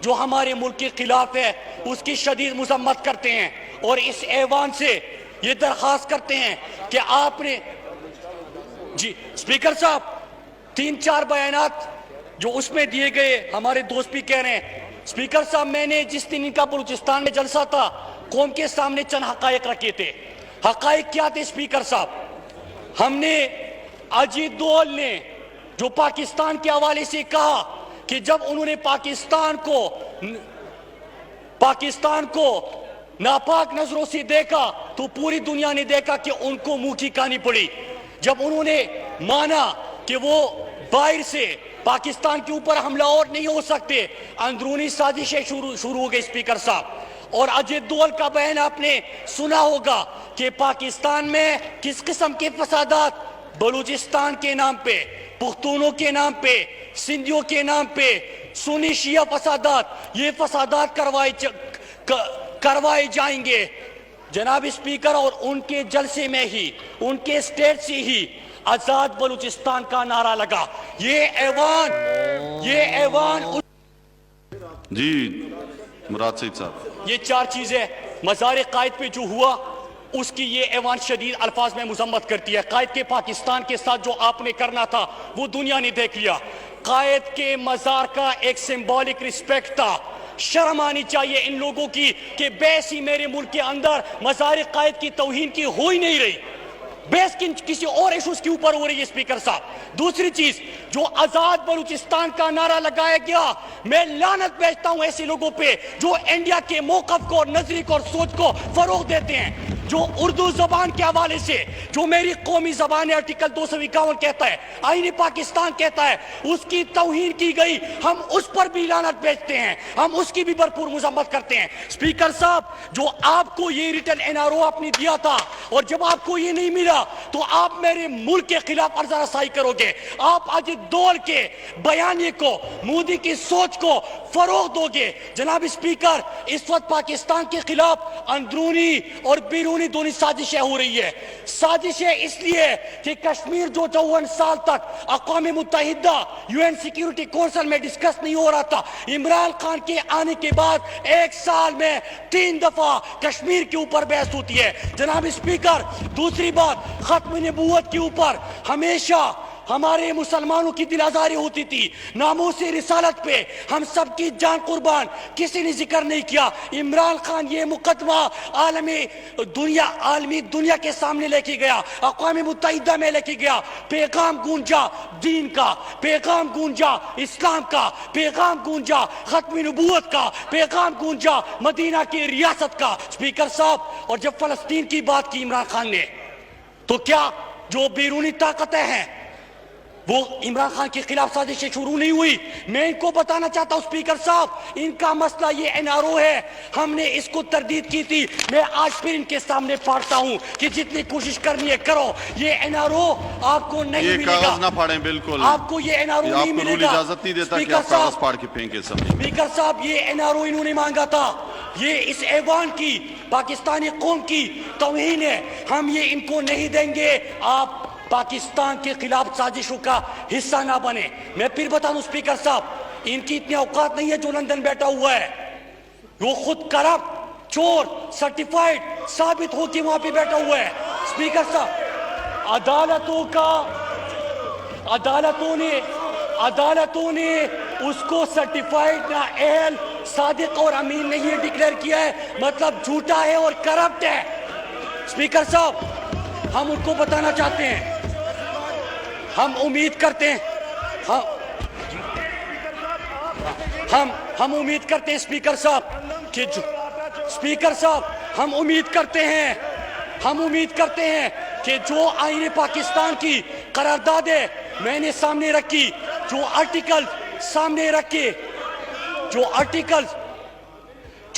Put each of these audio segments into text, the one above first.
جو ہمارے ملک کے خلاف ہے اس کی شدید مذمت کرتے ہیں اور اس ایوان سے یہ درخواست کرتے ہیں کہ آپ نے جی اسپیکر صاحب 3-4 بیانات جو اس میں دیے گئے ہمارے دوست بھی کہہ رہے ہیں اسپیکر صاحب میں نے جس دن ان کا بلوچستان میں جلسہ تھا قوم کے سامنے چند حقائق رکھے تھے حقائق کیا تھے اسپیکر صاحب ہم نے اجیت دول نے جو پاکستان کے حوالے سے کہا کہ جب انہوں نے پاکستان کو ناپاک نظروں سے دیکھا تو پوری دنیا نے دیکھا کہ ان کو منہ کی کہانی پڑی جب انہوں نے مانا کہ وہ باہر سے پاکستان کے اوپر حملہ اور نہیں ہو سکتے اندرونی سازشیں شروع ہو گئی اسپیکر صاحب اور اجیت دول کا بیان آپ نے سنا ہوگا کہ پاکستان میں کس قسم کے فسادات بلوچستان کے نام پہ پختونوں کے نام پہ سندھیوں کے نام پہ سنی شیعہ فسادات یہ فسادات کروائے جائیں گے جناب اسپیکر اور ان کے جلسے میں ہی ان کے اسٹیٹ سے ہی آزاد بلوچستان کا نعرہ لگا یہ ایوان جی مراد سعید صاحب یہ 4 چیزیں مزار قائد پہ جو ہوا اس کی یہ ایوان شدید الفاظ میں مذمت کرتی ہے قائد کے پاکستان کے ساتھ جو آپ نے کرنا تھا وہ دنیا نے دیکھ لیا قائد کے مزار کا ایک سمبولک رسپیکٹ تھا شرم آنی چاہیے ان لوگوں کی کہ بیسی میرے ملک کے اندر مزار قائد کی توہین کی ہو ہی نہیں رہی بیس کسی اور ایشوز کے اوپر ہو رہی ہے اسپیکر صاحب دوسری چیز جو آزاد بلوچستان کا نعرہ لگایا گیا میں لعنت بھیجتا ہوں ایسے لوگوں پہ جو انڈیا کے موقف کو اور نظریے کو اور سوچ کو فروغ دیتے ہیں جو اردو زبان کے حوالے سے جو میری قومی زبان ہے آرٹیکل 251 کہتا ہے آئین پاکستان کہتا ہے اس کی توہین کی گئی ہم اس پر بھی لعنت بھیجتے ہیں ہم اس کی بھی بھرپور مذمت کرتے ہیں اسپیکر صاحب جو آپ کو یہ ریٹن NRO آپ نے دیا تھا اور جب آپ کو یہ نہیں ملا تو آپ میرے ملک کے خلاف عرض رسائی کرو گے آپ اجیت دول کے بیانیے کو مودی کی سوچ کو فروغ دو گے جناب اسپیکر اس وقت پاکستان کے خلاف اندرونی اور بیرونی دونی سازشیں ہو رہی ہے سازشیں اس لیے کہ کشمیر جو 54 سال تک اقوام متحدہ UN سیکیورٹی کونسل میں ڈسکس نہیں ہو رہا تھا عمران خان کے آنے کے بعد 1 سال میں 3 دفعہ کشمیر کے اوپر بحث ہوتی ہے جناب اسپیکر دوسری بات ختم نبوت کے اوپر ہمیشہ ہمارے مسلمانوں کی دل آزاری ہوتی تھی ناموس رسالت پہ ہم سب کی جان قربان کسی نے ذکر نہیں کیا عمران خان یہ مقدمہ عالمی دنیا کے سامنے لے کے گیا اقوام متحدہ میں لے کے گیا پیغام گونجا دین کا پیغام گونجا اسلام کا پیغام گونجا ختم نبوت کا پیغام گونجا مدینہ کی ریاست کا اسپیکر صاحب اور جب فلسطین کی بات کی عمران خان نے تو کیا جو بیرونی طاقتیں ہیں وہ عمران خان کے خلاف سازشیں شروع نہیں ہوئی میں ان کو بتانا چاہتا ہوں اسپیکر صاحب ان کا مسئلہ یہ NRO ہے ہم نے اس کو تردید کی تھی میں آج پھر ان کے سامنے پڑھتا ہوں کہ جتنی کوشش کرنی ہے کرو یہ NRO آپ کو نہیں ملے گا کاغذ نہ پھاڑیں بالکل آپ کو یہ NRO نہیں ملے گا اجازت نہیں دیتا کہ آپ کاغذ پھاڑ کے پھینکیں اسپیکر صاحب یہ NRO انہوں نے مانگا تھا یہ اس ایوان کی پاکستانی قوم کی توہین ہے ہم یہ ان کو نہیں دیں گے آپ پاکستان کے خلاف سازشوں کا حصہ نہ بنے میں پھر بتا دوں اسپیکر صاحب ان کی اتنی اوقات نہیں ہے جو لندن بیٹھا ہوا ہے وہ خود کرپٹ چور سرٹیفائیڈ ثابت ہو کے وہاں پہ بیٹھا ہوا ہے اسپیکر صاحب عدالتوں نے اس کو سرٹیفائیڈ نہ اہل صادق اور امین نہیں ڈکلیئر کیا ہے مطلب جھوٹا ہے اور کرپٹ ہے اسپیکر صاحب ہم ان کو بتانا چاہتے ہیں ہم امید کرتے ہیں ہم امید کرتے ہیں اسپیکر صاحب کہ اسپیکر صاحب ہم امید کرتے ہیں کہ جو آئین پاکستان کی قراردادیں میں نے سامنے رکھی جو آرٹیکل سامنے رکھے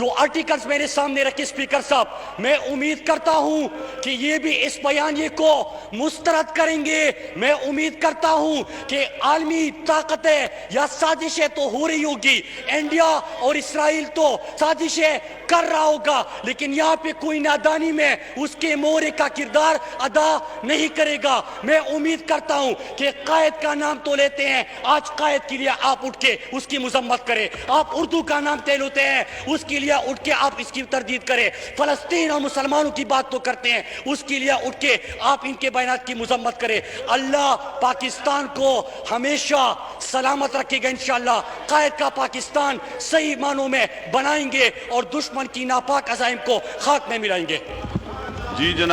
جو آرٹیکلز میرے سامنے رکھے اسپیکر صاحب، میں امید کرتا ہوں کہ یہ بھی اس بیانیے کو مسترد کریں گے. میں امید کرتا ہوں کہ عالمی طاقتیں یا سازشیں تو ہو رہی ہوگی، انڈیا اور اسرائیل تو سازشیں کر رہا ہوگا، لیکن یہاں پہ کوئی نادانی میں اس کے مورے کا کردار ادا نہیں کرے گا. میں امید کرتا ہوں کہ قائد کا نام تو لیتے ہیں، آج قائد کے لیے آپ اٹھ کے اس کی مذمت کریں. آپ اردو کا نام تے لیتے ہیں، اس کے لیے اٹھ کے آپ اس کی تردید کریں. فلسطین اور مسلمانوں کی بات تو کرتے ہیں، اس کے لیے اٹھ کے آپ ان کے بیانات کی مذمت کریں. اللہ پاکستان کو ہمیشہ سلامت رکھے گا انشاءاللہ. قائد کا پاکستان صحیح معنوں میں بنائیں گے اور دشمن کی ناپاک عزائم کو خاک میں ملائیں گے. جی جناب.